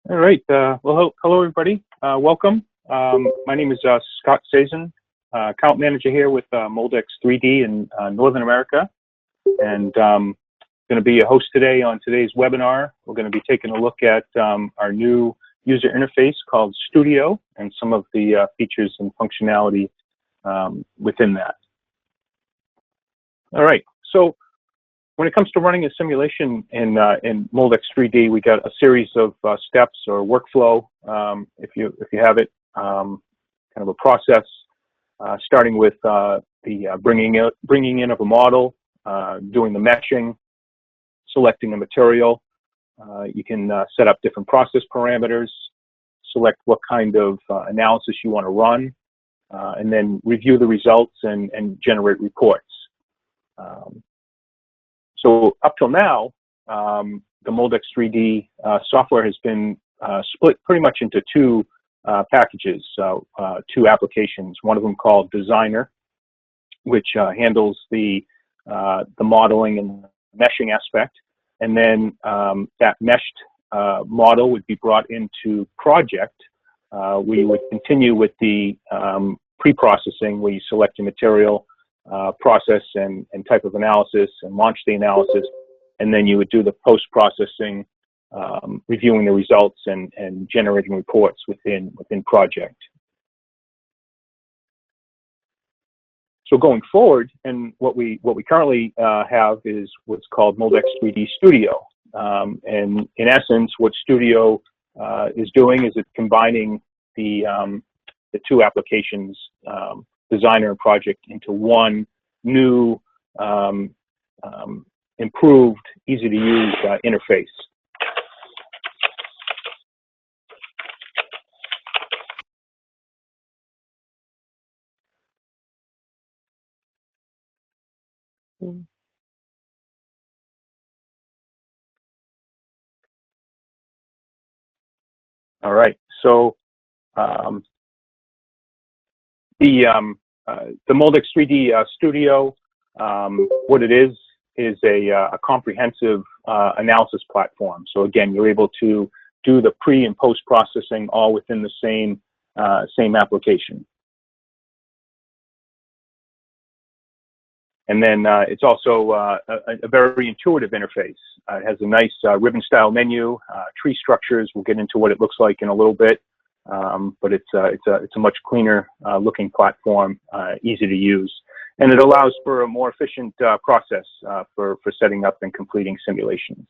All right. Well, hello, everybody. Welcome. My name is Scott Sazen, account manager here with Moldex3D in Northern America. And going to be a host today on today's webinar. We're going to be taking a look at our new user interface called Studio and some of the features and functionality within that. All right. So when it comes to running a simulation in Moldex3D, we got a series of steps or workflow, if you have it, kind of a process, starting with the bringing in of a model, doing the meshing, selecting a material. You can set up different process parameters, select what kind of analysis you want to run, and then review the results and generate reports. So up till now, the Moldex3D software has been split pretty much into two packages, two applications. One of them called Designer, which handles the modeling and meshing aspect, and then that meshed model would be brought into Project. We would continue with the pre-processing, where you select a material, process and type of analysis and launch the analysis, and then you would do the post-processing, reviewing the results and generating reports within Project. So going forward, and what we currently have is what's called Moldex3D Studio, and in essence, what Studio is doing is it's combining the two applications, Designer and Project, into one new, improved, easy-to-use interface. All right, so the Moldex3D Studio, what it is a comprehensive analysis platform. So again, you're able to do the pre and post processing all within the same application. And then it's also a very intuitive interface. It has a nice ribbon-style menu, tree structures. We'll get into what it looks like in a little bit. But it's a much cleaner looking platform, easy to use, and it allows for a more efficient process for setting up and completing simulations.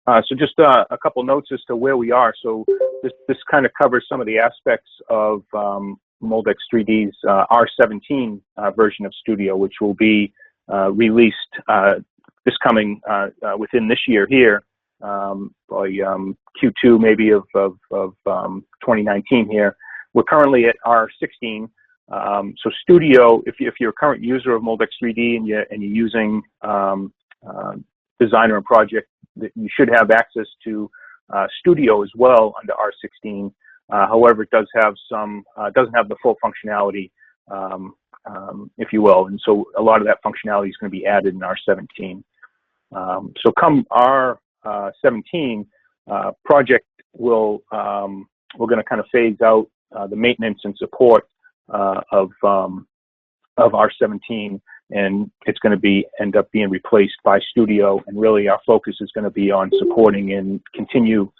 So just a couple notes as to where we are. So this kind of covers some of the aspects of Moldex3D's R17 version of Studio, which will be released this coming within this year here. By Q2 maybe of 2019 here. We're currently at R16. So Studio, if you're a current user of Moldex3D and you're using Designer and Project, you should have access to Studio as well under R16. However, it does have doesn't have the full functionality, if you will, and so a lot of that functionality is going to be added in R17. So come R17 Project will we're going to kind of phase out the maintenance and support of R17, and it's going to end up being replaced by Studio, and really our focus is going to be on supporting and continue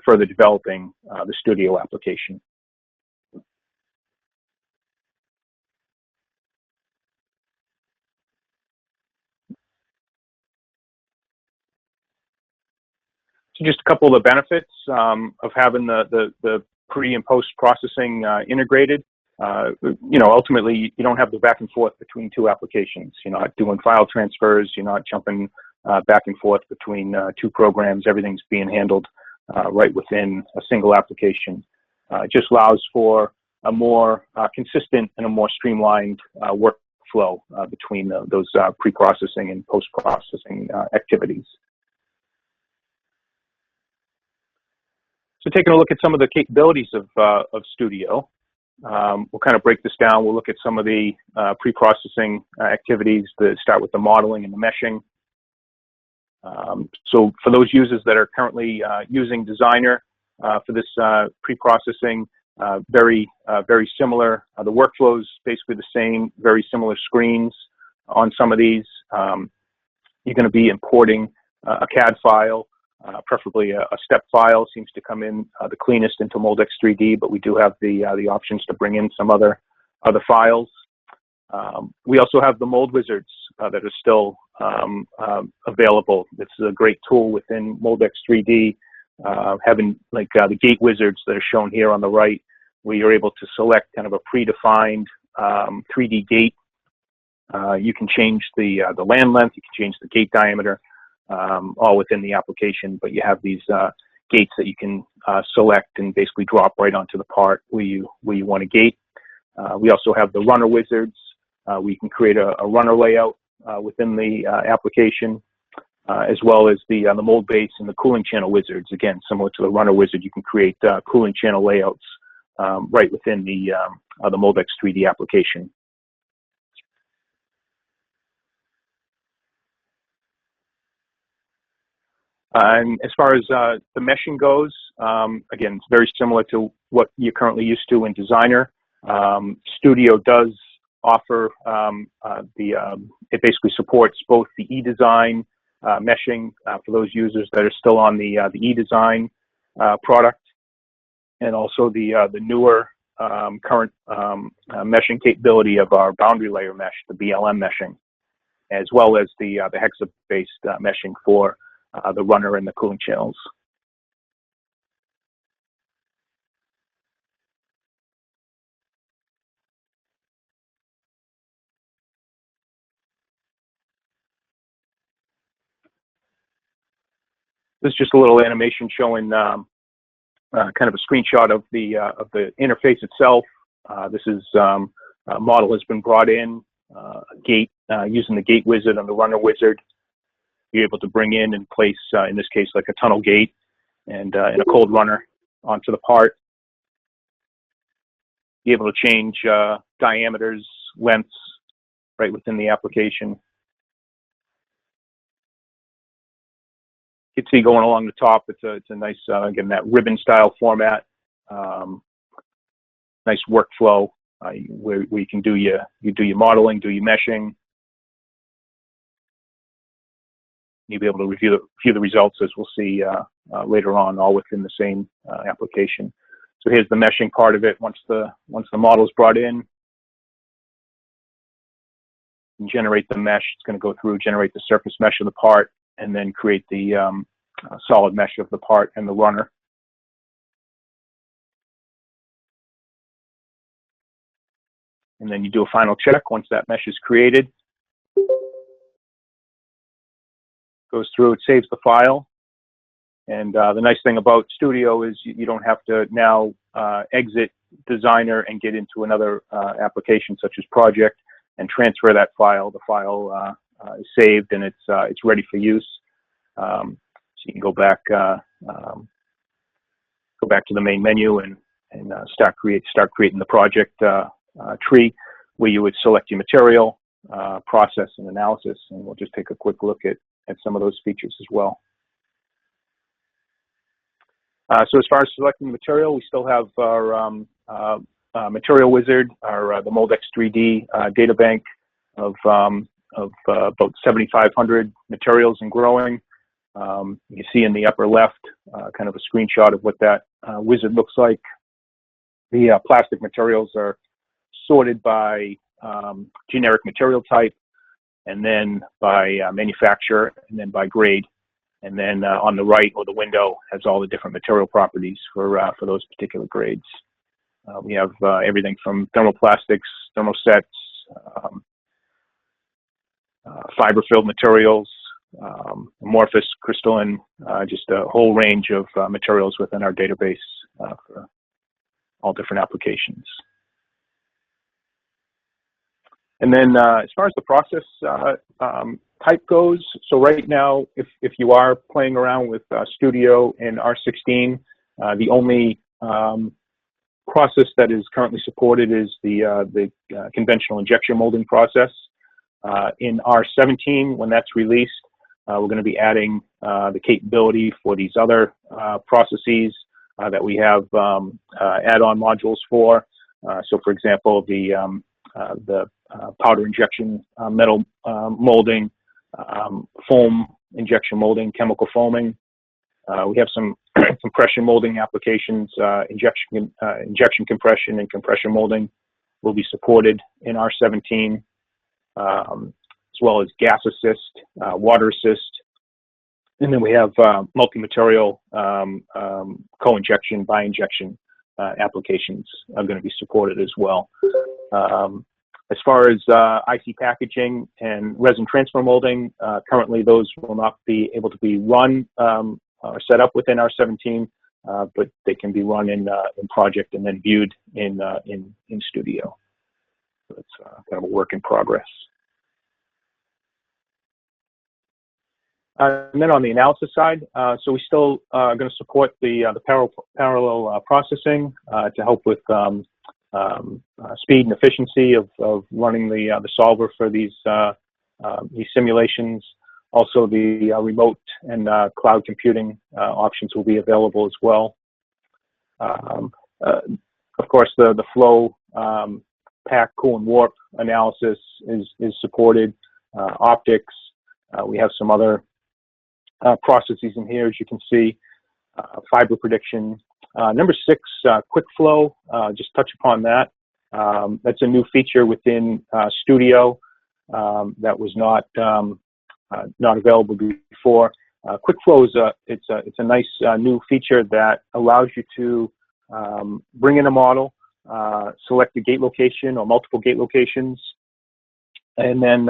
further developing the Studio application. So just a couple of the benefits of having the pre and post processing integrated. Ultimately, you don't have the back and forth between two applications. You're not doing file transfers. You're not jumping back and forth between two programs. Everything's being handled right within a single application. It just allows for a more consistent and a more streamlined workflow between those pre-processing and post-processing activities. So taking a look at some of the capabilities of Studio, we'll kind of break this down. We'll look at some of the pre-processing activities that start with the modeling and the meshing. So for those users that are currently using Designer for this pre-processing, very similar. The workflow is basically the same, very similar screens on some of these. You're going to be importing a CAD file, preferably a step file. Seems to come in the cleanest into Moldex3D, but we do have the options to bring in some other files. We also have the mold wizards that are still available. This is a great tool within Moldex3D, having like the gate wizards that are shown here on the right, where you're able to select kind of a predefined 3D gate. You can change the land length, you can change the gate diameter, all within the application, but you have these gates that you can select and basically drop right onto the part where you want to gate. We also have the runner wizards. We can create a runner layout within the application, as well as the mold base and the cooling channel wizards. Again, similar to the runner wizard, you can create cooling channel layouts right within the Moldex3D application. And as far as the meshing goes, again, it's very similar to what you're currently used to in Designer. Studio does offer it basically supports both the eDesign meshing for those users that are still on the eDesign product, and also the newer current meshing capability of our boundary layer mesh, the BLM meshing, as well as the hexa-based meshing for the runner and the cooling channels. This is just a little animation showing kind of a screenshot of the interface itself. This is a model has been brought in, a gate using the gate wizard and the runner wizard. You're able to bring in and place, in this case, like a tunnel gate and a cold runner onto the part. Be able to change diameters, lengths, right within the application. You can see going along the top, it's a nice, again, that ribbon style format. Nice workflow where you can do your modeling, do your meshing. You'll be able to review the results, as we'll see later on, all within the same application. So here's the meshing part of it. Once the model is brought in, and generate the mesh. It's going to go through, generate the surface mesh of the part, and then create the solid mesh of the part and the runner. And then you do a final check once that mesh is created. Goes through, it saves the file. And the nice thing about Studio is you don't have to now exit Designer and get into another application such as Project and transfer that file. The file is saved and it's ready for use. So you can go back to the main menu and start creating the project tree, where you would select your material, process, and analysis. And we'll just take a quick look at some of those features as well. So as far as selecting the material, we still have our material wizard, the Moldex3D data bank of about 7,500 materials and growing. You can see in the upper left kind of a screenshot of what that wizard looks like. The plastic materials are sorted by generic material type, and then by manufacturer, and then by grade. And then on the right, or the window, has all the different material properties for those particular grades. We have everything from thermoplastics, thermosets, fiber-filled materials, amorphous, crystalline, just a whole range of materials within our database for all different applications. And then as far as the process type goes, so right now, if you are playing around with Studio and R16, the only process that is currently supported is the conventional injection molding process. In R17, when that's released, we're going to be adding the capability for these other processes that we have add-on modules for. So, for example, the powder injection metal molding, foam injection molding, chemical foaming. We have some compression molding applications, injection compression and compression molding will be supported in R17, as well as gas assist, water assist. And then we have multi-material co-injection, bi-injection applications are going to be supported as well. As far as IC packaging and resin transfer molding, currently those will not be able to be run or set up within R17, but they can be run in project and then viewed in studio. So it's kind of a work in progress. And then on the analysis side, so we still are going to support the parallel processing to help with speed and efficiency of running the solver for these simulations. Also, the remote and cloud computing options will be available as well. Of course, the flow, pack, cool, and warp analysis is supported. Optics, we have some other processes in here, as you can see. Fiber prediction. Number 6, quick flow, just touch upon that. That's a new feature within Studio that was not available before. Quick flow is it's a nice new feature that allows you to bring in a model, select a gate location or multiple gate locations, and then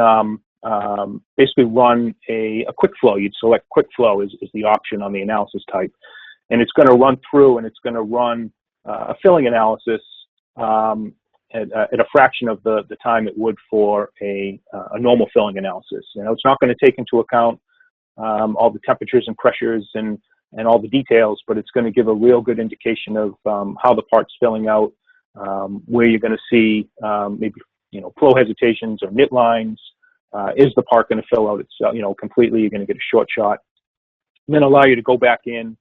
basically run a quick flow. You'd select quick flow is the option on the analysis type. And it's going to run through and it's going to run a filling analysis at a fraction of the time it would for a normal filling analysis. You know, it's not going to take into account all the temperatures and pressures and all the details, but it's going to give a real good indication of how the part's filling out, where you're going to see maybe, you know, flow hesitations or knit lines. Is the part going to fill out itself, you know, completely? You're going to get a short shot. And then allow you to go back in,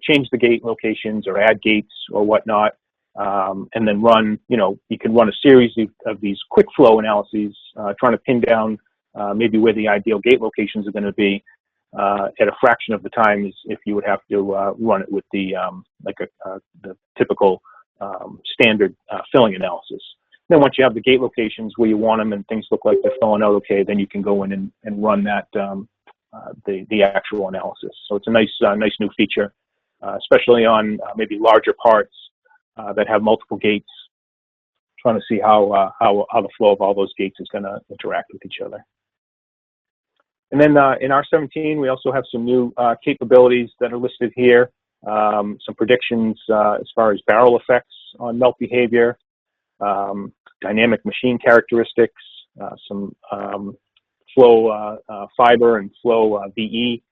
change the gate locations or add gates or whatnot, and then run, you know, you can run a series of these quick flow analyses, trying to pin down maybe where the ideal gate locations are going to be at a fraction of the time as if you would have to run it with the the typical standard filling analysis. Then once you have the gate locations where you want them and things look like they're filling out okay, then you can go in and run that the actual analysis. So it's a nice new feature, especially on maybe larger parts that have multiple gates, trying to see how the flow of all those gates is going to interact with each other. And then in R17, we also have some new capabilities that are listed here. Some predictions as far as barrel effects on melt behavior, dynamic machine characteristics, some flow fiber and flow VE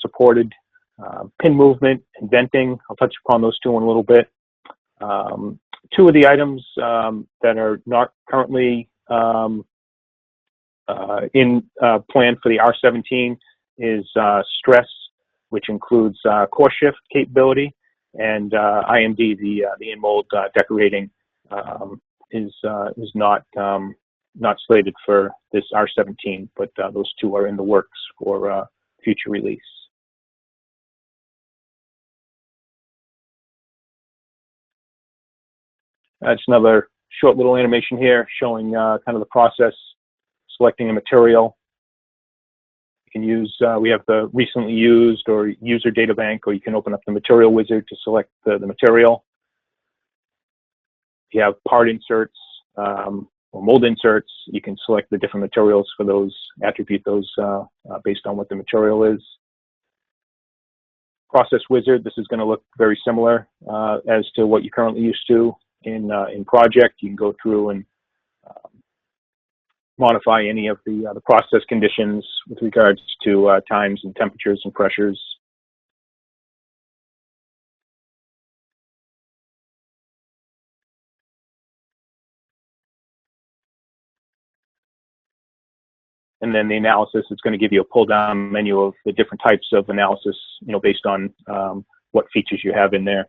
supported, pin movement and venting. I'll touch upon those two in a little bit. Two of the items that are not currently in plan for the R17 is stress, which includes core shift capability, and IMD, the in-mold decorating, is not slated for this R17, but those two are in the works for future release. That's another short little animation here showing kind of the process, selecting a material. You can use, we have the recently used or user data bank, or you can open up the material wizard to select the material. You have part inserts or mold inserts. You can select the different materials for those, attribute those based on what the material is. Process wizard, this is going to look very similar as to what you're currently used to in project. You can go through and modify any of the process conditions with regards to times and temperatures and pressures. and then the analysis is going to give you a pull-down menu of the different types of analysis, based on what features you have in there.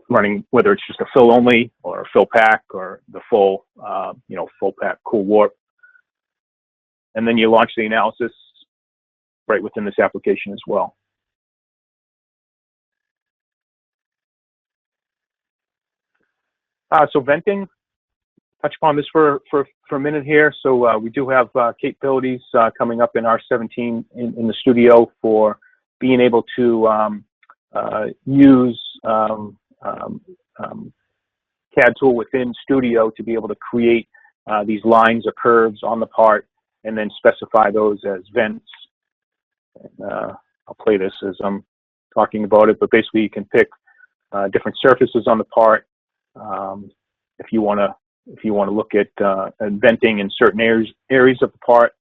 Running, whether it's just a fill only or a fill pack or the full, full pack cool warp. And then you launch the analysis right within this application as well. So venting, touch upon this for a minute here. So we do have capabilities coming up in R17 in the studio for being able to use CAD tool within Studio to be able to create these lines or curves on the part and then specify those as vents. And, I'll play this as I'm talking about it, but basically you can pick different surfaces on the part. If you want to look at venting in certain areas of the part,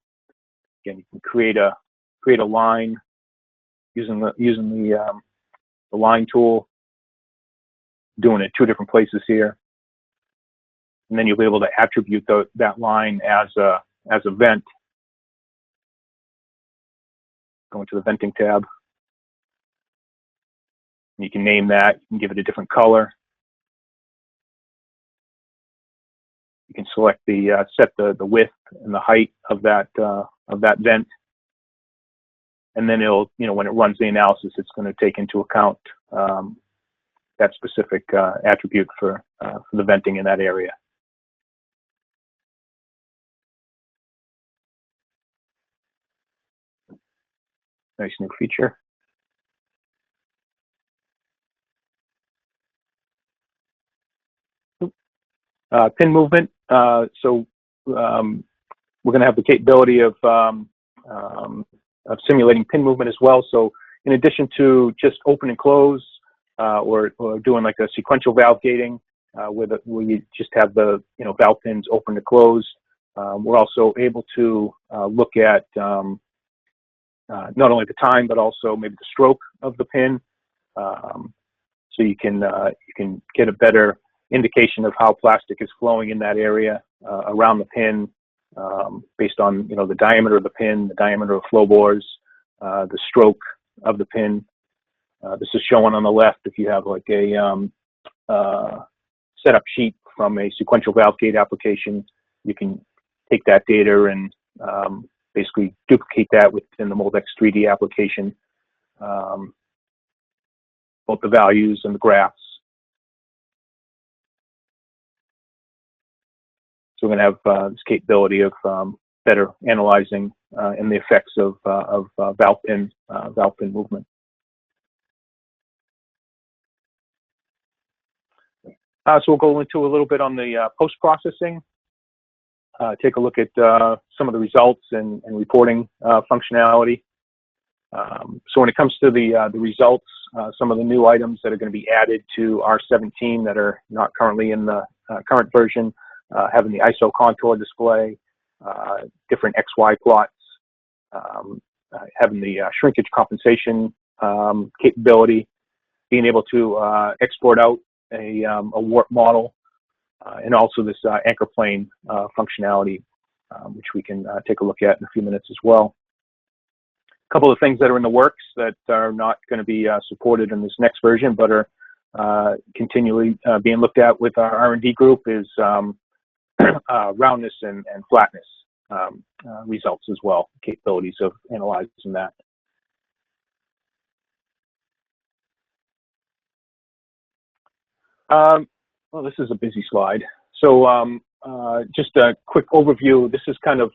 again, you can create a line using the line tool, doing it 2 different places here, and then you'll be able to attribute that line as a vent. Go into the venting tab. And you can name that. You can give it a different color. You can select set the width and the height of that vent, and then it'll, when it runs the analysis, it's going to take into account that specific attribute for the venting in that area. Nice new feature. Pin movement. So we're going to have the capability of simulating pin movement as well. So in addition to just open and close, or doing like a sequential valve gating, where you just have the valve pins open to close, we're also able to look at not only the time but also maybe the stroke of the pin, so you can get a better indication of how plastic is flowing in that area around the pin, based on the diameter of the pin, the diameter of flow bores, the stroke of the pin. This is showing on the left if you have like a setup sheet from a sequential valve gate application. You can take that data and basically duplicate that within the Moldex3D application, both the values and the graphs. So we're going to have this capability of better analyzing and the effects of valve pin movement. So we'll go into a little bit on the post-processing, take a look at some of the results and reporting functionality. So when it comes to the results, some of the new items that are going to be added to R17 that are not currently in the current version, having the ISO contour display, different XY plots, having the shrinkage compensation capability, being able to export out a warp model, and also this anchor plane functionality, which we can take a look at in a few minutes as well. A couple of things that are in the works that are not going to be supported in this next version, but are continually being looked at with our R&D group is roundness and flatness results as well, capabilities of analyzing that. Well, this is a busy slide. So just a quick overview. This is kind of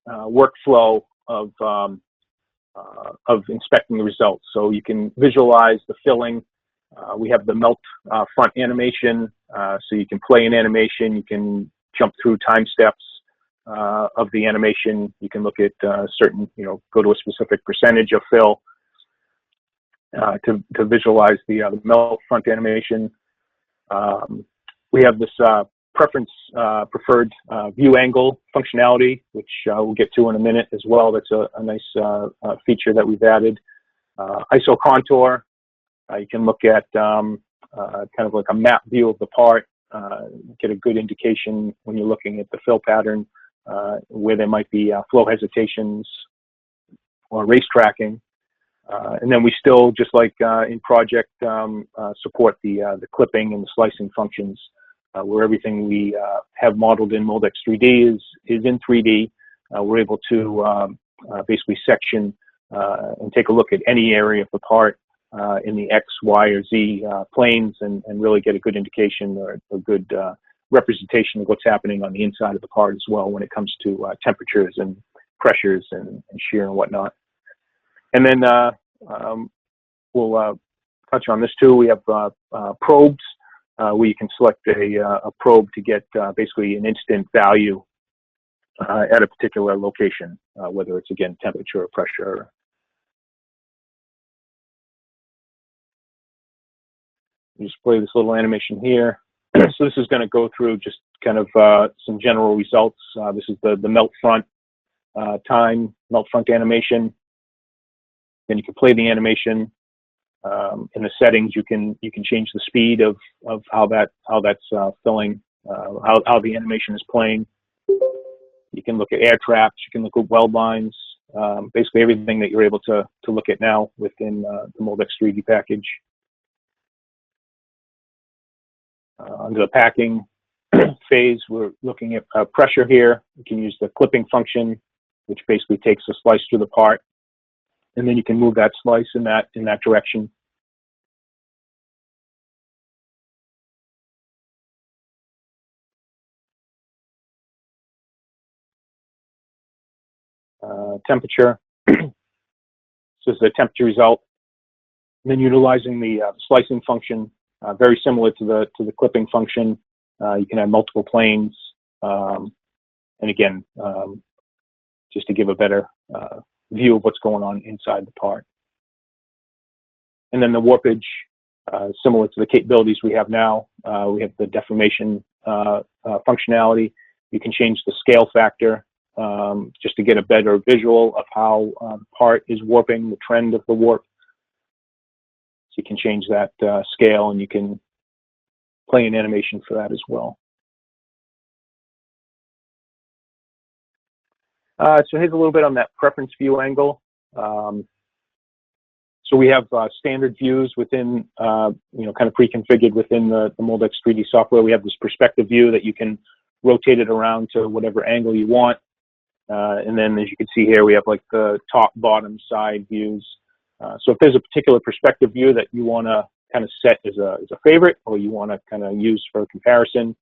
workflow of inspecting the results. So you can visualize the filling. We have the melt front animation, so you can play an animation. You can jump through time steps of the animation. You can look at certain, go to a specific percentage of fill to visualize the melt front animation. We have this preferred view angle functionality, which we'll get to in a minute as well. That's a nice feature that we've added. ISO contour, you can look at kind of like a map view of the part, get a good indication when you're looking at the fill pattern where there might be flow hesitations or race tracking. And then we still, just like in project, support the clipping and the slicing functions, where everything we have modeled in Moldex3D is in 3D. We're able to basically section and take a look at any area of the part in the X, Y, or Z planes, and really get a good indication or a good representation of what's happening on the inside of the part as well when it comes to temperatures and pressures and shear and whatnot. And then we'll touch on this too. We have probes where you can select a probe to get basically an instant value at a particular location, whether it's, again, temperature or pressure. Just play this little animation here. So this is going to go through just kind of some general results. This is the melt front time, melt front animation. Then you can play the animation. In the settings, you can change the speed of how that's filling, how the animation is playing. You can look at air traps. You can look at weld lines. Basically everything that you're able to look at now within the Moldex3D package. Under the packing phase, we're looking at pressure here. You can use the clipping function, which basically takes a slice through the part, and then you can move that slice in that direction. Temperature. So this is the temperature result. And then utilizing the slicing function, very similar to the clipping function. You can have multiple planes, and again, just to give a better view of what's going on inside the part. And then the warpage, similar to the capabilities we have now. We have the deformation functionality. You can change the scale factor just to get a better visual of how the part is warping, the trend of the warp. So you can change that scale, and you can play an animation for that as well. So here's a little bit on that preference view angle. So we have standard views within, kind of pre-configured within the Moldex3D software. We have this perspective view that you can rotate it around to whatever angle you want. And then, as you can see here, we have like the top, bottom, side views. So if there's a particular perspective view that you want to kind of set as a favorite, or you want to kind of use for comparison,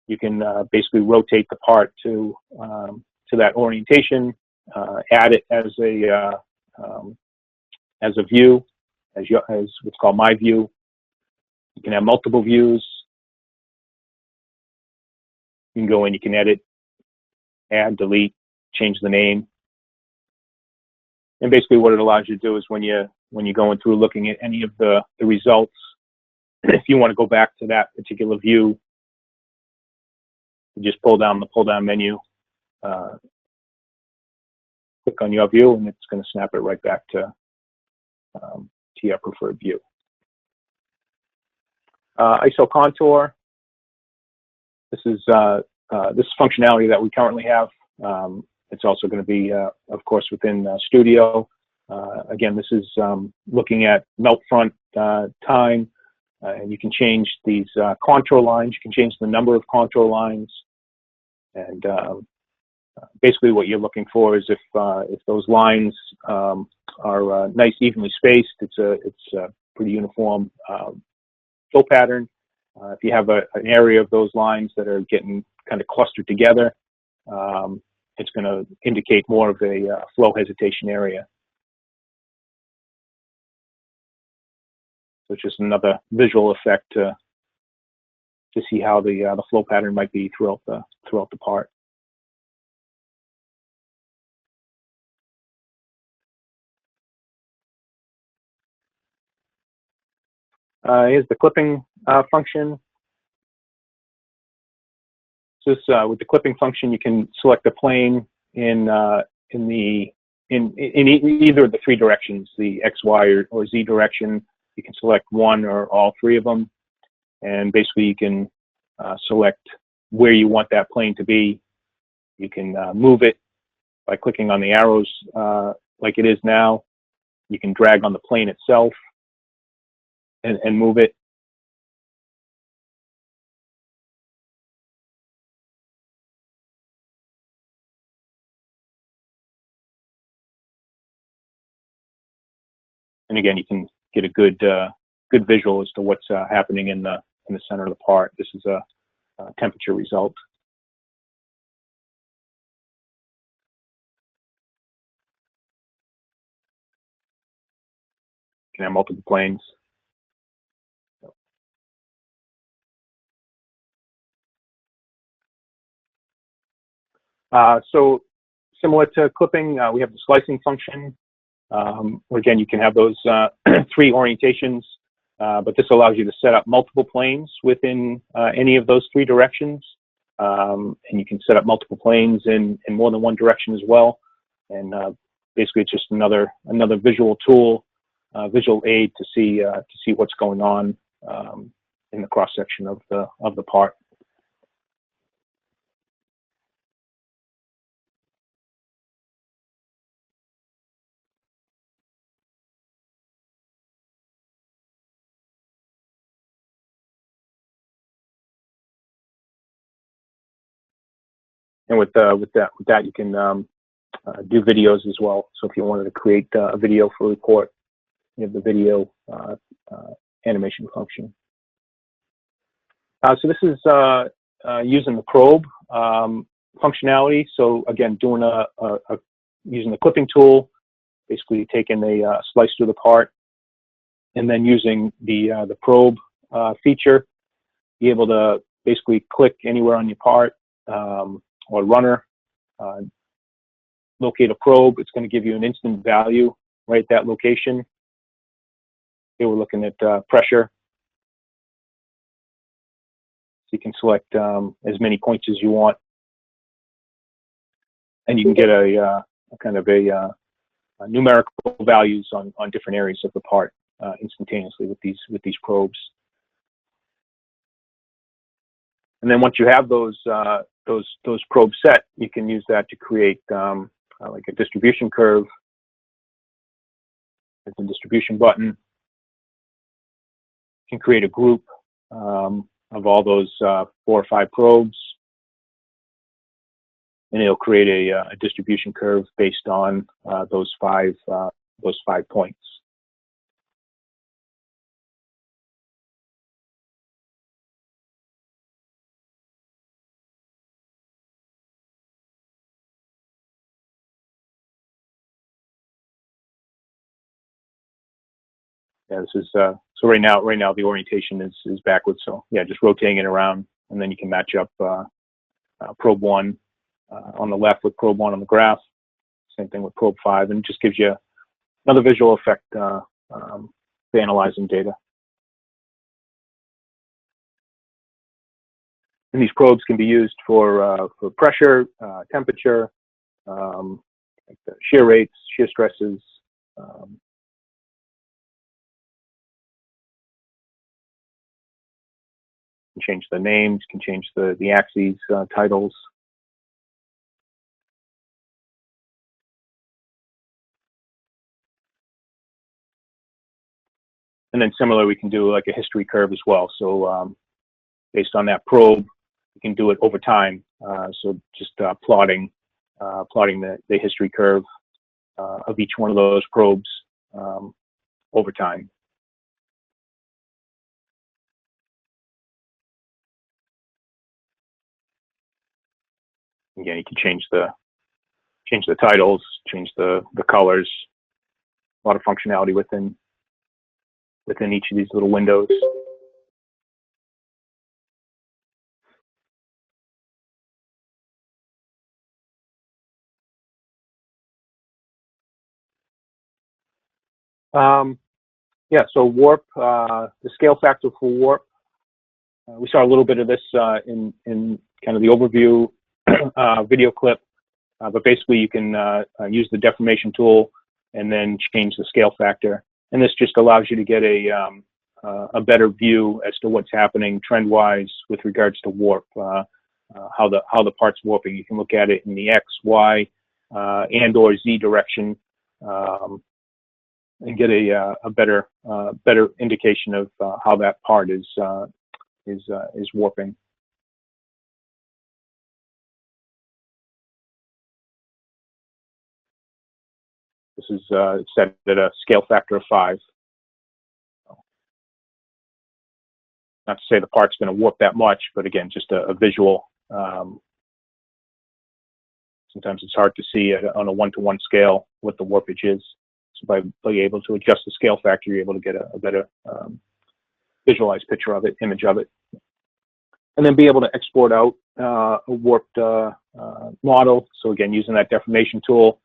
you can basically rotate the part to that orientation, add it as a view, as what's called my view. You can have multiple views. You can go in, you can edit, add, delete, change the name. And basically what it allows you to do is when you're going through looking at any of the results, if you want to go back to that particular view, you just pull down the pull-down menu, click on your view, and it's going to snap it right back to your preferred view. ISO contour. This is functionality that we currently have. It's also going to be, of course, within Studio. Again, this is looking at melt front time, and you can change these contour lines. You can change the number of contour lines, and basically what you're looking for is if those lines are nice, evenly spaced. It's a pretty uniform flow pattern. If you have an area of those lines that are getting kind of clustered together, it's going to indicate more of a flow hesitation area. So it's just another visual effect to see how the flow pattern might be throughout the part. Here's the clipping function. So this, with the clipping function, you can select a plane in either of the three directions, the X, Y, or Z direction. You can select one or all three of them, and basically you can select where you want that plane to be. You can move it by clicking on the arrows like it is now. You can drag on the plane itself and move it. And again, you can get a good good visual as to what's happening in the center of the part. This is a temperature result. You can have multiple planes. So similar to clipping, we have the slicing function. Again, you can have those 3 orientations, but this allows you to set up multiple planes within any of those 3 directions. And you can set up multiple planes in more than one direction as well. And basically, it's just another visual tool, visual aid to see what's going on in the cross section of the part. And with that, you can do videos as well. So if you wanted to create a video for a report, you have the video animation function. So this is using the probe functionality. So again, doing using the clipping tool, basically taking a slice through the part, and then using the probe feature, be able to basically click anywhere on your part or runner, locate a probe. It's going to give you an instant value right at that location. Here we're looking at pressure. So you can select as many points as you want, and you can get a kind of a numerical values on different areas of the part instantaneously with these probes. And then once you have those probes set, you can use that to create like a distribution curve. There's a distribution button. You can create a group of all those 4 or 5 probes, and it'll create a distribution curve based on those 5 points. Yeah, this is so right now the orientation is backwards. So yeah, just rotating it around, and then you can match up probe 1 on the left with probe 1 on the graph. Same thing with probe 5, and it just gives you another visual effect for analyzing data. And these probes can be used for pressure, temperature, like the shear rates, shear stresses. Can change the names, can change the axes, titles. And then similar, we can do like a history curve as well. So based on that probe, you can do it over time. So just plotting the history curve of each one of those probes over time. Again, you can change the titles, change the colors. A lot of functionality within each of these little windows. Yeah, so warp, the scale factor for warp. We saw a little bit of this in kind of the overview video clip, but basically you can use the deformation tool and then change the scale factor. And this just allows you to get a better view as to what's happening trend-wise with regards to warp. how the part's warping. You can look at it in the X, Y, and or Z direction, and get a better indication of how that part is warping. This is set at a scale factor of 5. Not to say the part's going to warp that much, but again, just a visual. Sometimes it's hard to see on a 1-to-1 scale what the warpage is. So by being able to adjust the scale factor, you're able to get a better visualized picture of it, image of it. And then be able to export out a warped model. So again, using that deformation tool,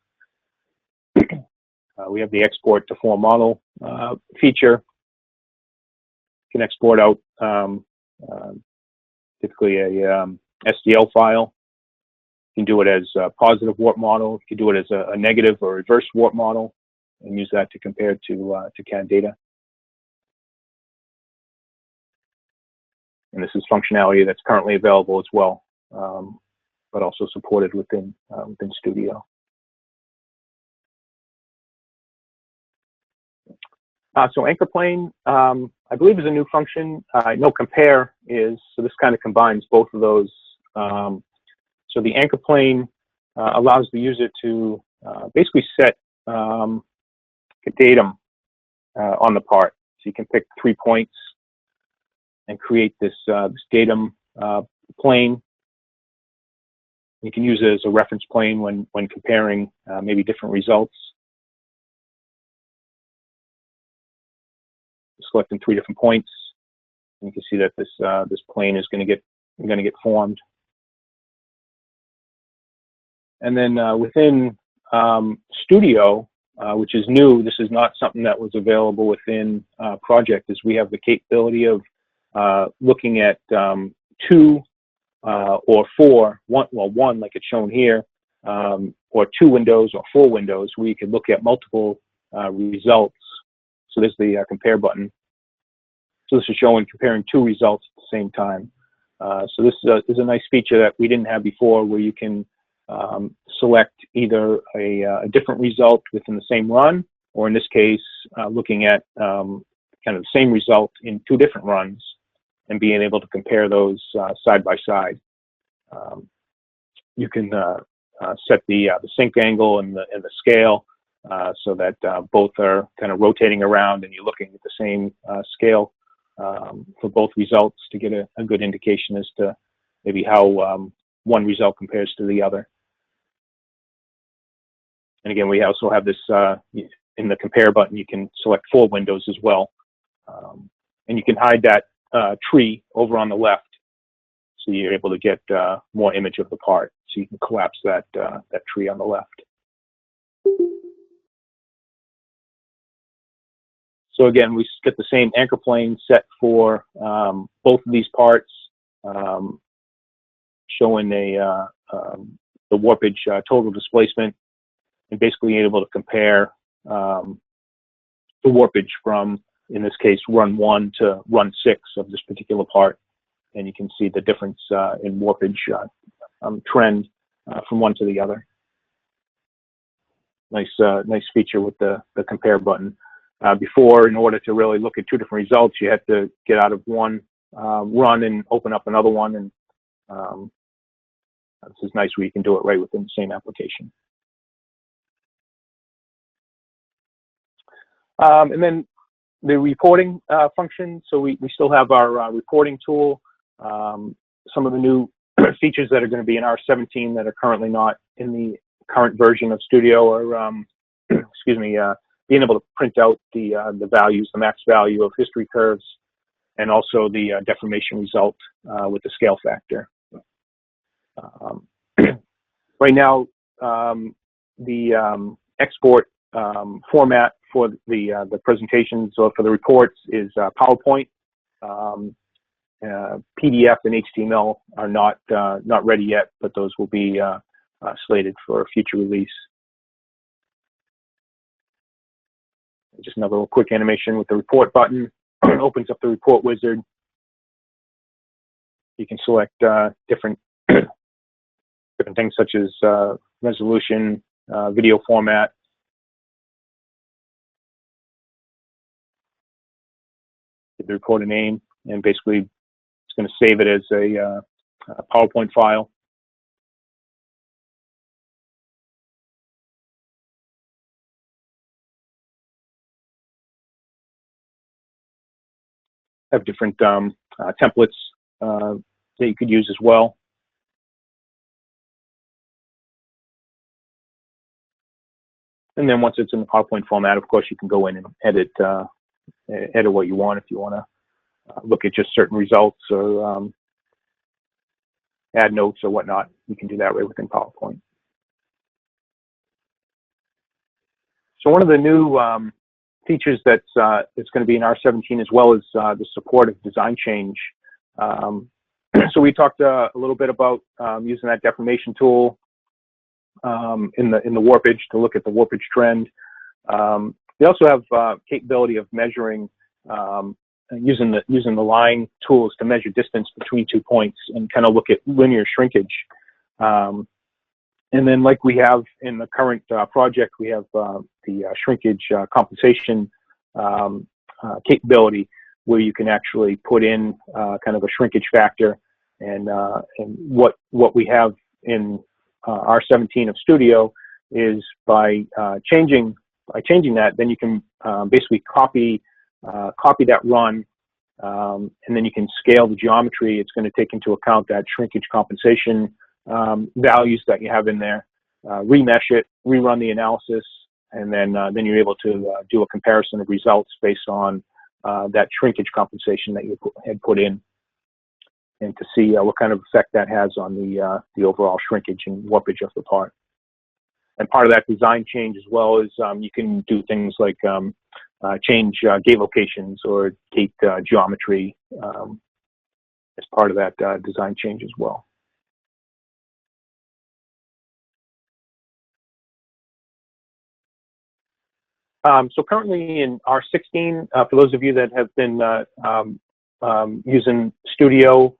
we have the export to form model feature. You can export out typically a SDL file. You can do it as a positive warp model. You can do it as a negative or reverse warp model, and use that to compare to CAD data. And this is functionality that's currently available as well, but also supported within Studio. So anchor plane, I believe, is a new function. I know compare is, so this kind of combines both of those. So the anchor plane allows the user to basically set a datum on the part. So you can pick 3 points and create this datum plane. You can use it as a reference plane when comparing maybe different results. Selecting 3 different points, and you can see that this plane is going to get formed. And then within Studio, which is new, this is not something that was available within Project, is we have the capability of looking at 2 or 4, one like it's shown here, or 2 windows or 4 windows, where you can look at multiple results. So there's the compare button. So this is showing comparing 2 results at the same time. So this is a nice feature that we didn't have before, where you can select either a different result within the same run, or in this case, looking at kind of the same result in 2 different runs and being able to compare those side by side. You can set the sync angle and the scale so that both are kind of rotating around and you're looking at the same scale for both results to get a good indication as to maybe how one result compares to the other. And again, we also have this in the compare button, you can select 4 windows as well. And you can hide that tree over on the left, so you're able to get more image of the part. So you can collapse that tree on the left. So again, we get the same anchor plane set for both of these parts, showing the warpage total displacement, and basically able to compare the warpage from, in this case, run 1 to run 6 of this particular part. And you can see the difference in warpage trend from one to the other. Nice feature with the compare button. Before, in order to really look at 2 different results, you had to get out of one run and open up another one. And this is nice where you can do it right within the same application. And then the reporting function. So we still have our reporting tool. Some of the new features that are going to be in R17 that are currently not in the current version of Studio are, excuse me, being able to print out the values, the max value of history curves, and also the deformation result with the scale factor. Right now, the export format for the presentations or for the reports is PowerPoint. PDF and HTML are not ready yet, but those will be slated for future release. Just another little quick animation with the report button. Opens up the report wizard. You can select different different things such as resolution, video format. The recorder name, and basically it's going to save it as a PowerPoint file. Have different templates that you could use as well. And then once it's in the PowerPoint format, of course, you can go in and edit what you want. If you want to look at just certain results or add notes or whatnot, you can do that right within PowerPoint. So one of the new features that's going to be in R17 as well as the support of design change. So we talked a little bit about using that deformation tool in the warpage to look at the warpage trend. They also have capability of measuring using the line tools to measure distance between 2 points and kind of look at linear shrinkage. And then, like we have in the current project, we have the shrinkage compensation capability, where you can actually put in kind of a shrinkage factor. And what we have in R17 of Studio is by changing that, then you can basically copy that run, and then you can scale the geometry. It's going to take into account that shrinkage compensation values that you have in there, remesh it, rerun the analysis, and then you're able to do a comparison of results based on that shrinkage compensation that you had put in, and to see what kind of effect that has on the overall shrinkage and warpage of the part. And part of that design change as well is you can do things like change gate locations or gate geometry as part of that design change as well. So currently in R16, for those of you that have been using Studio,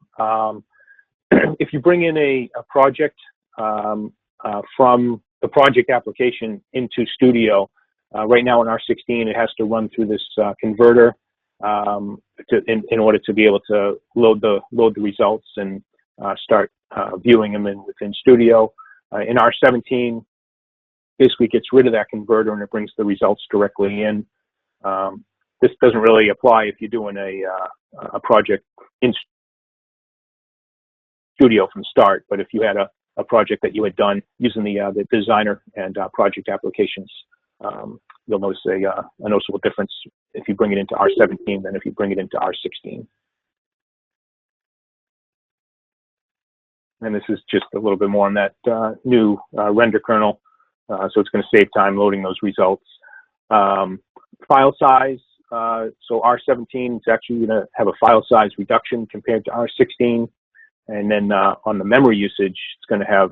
if you bring in a project from the project application into Studio, right now in R16, it has to run through this converter in order to be able to load the results and start viewing them within Studio. In R17, basically gets rid of that converter and it brings the results directly in. This doesn't really apply if you're doing a project in Studio from start, but if you had a project that you had done using the designer and project applications, you'll notice a noticeable difference if you bring it into R17 than if you bring it into R16. And this is just a little bit more on that new render kernel. So it's going to save time loading those results. File size, so R17 is actually going to have a file size reduction compared to R16. And then on the memory usage, it's going to have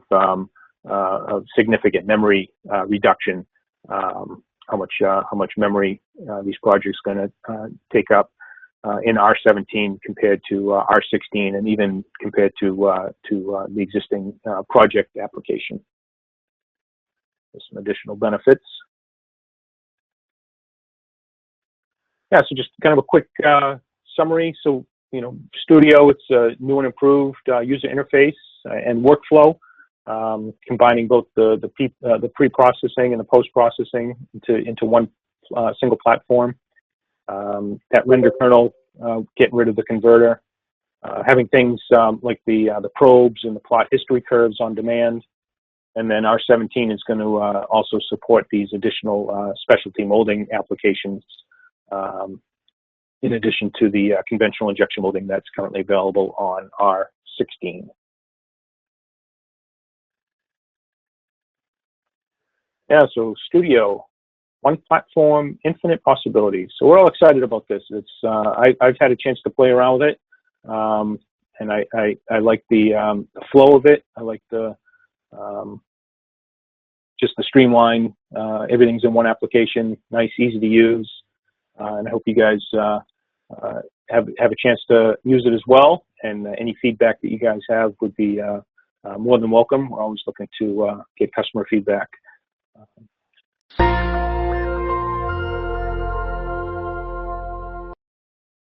a significant memory reduction. How much memory these projects are going to take up in R17 compared to R16, and even compared to the existing project application. There's some additional benefits. Yeah, so just kind of a quick summary. So, Studio, it's a new and improved user interface and workflow, combining both the pre-processing and the post-processing into one single platform. That render kernel, getting rid of the converter, having things like the probes and the plot history curves on demand. And then R17 is going to also support these additional specialty molding applications, in addition to the conventional injection molding that's currently available on R16. Yeah, so Studio, one platform, infinite possibilities. So we're all excited about this. It's I've had a chance to play around with it, and I like the flow of it. I like the just the streamline. Everything's in one application, nice, easy to use, and I hope you guys have a chance to use it as well. And any feedback that you guys have would be more than welcome. We're always looking to get customer feedback.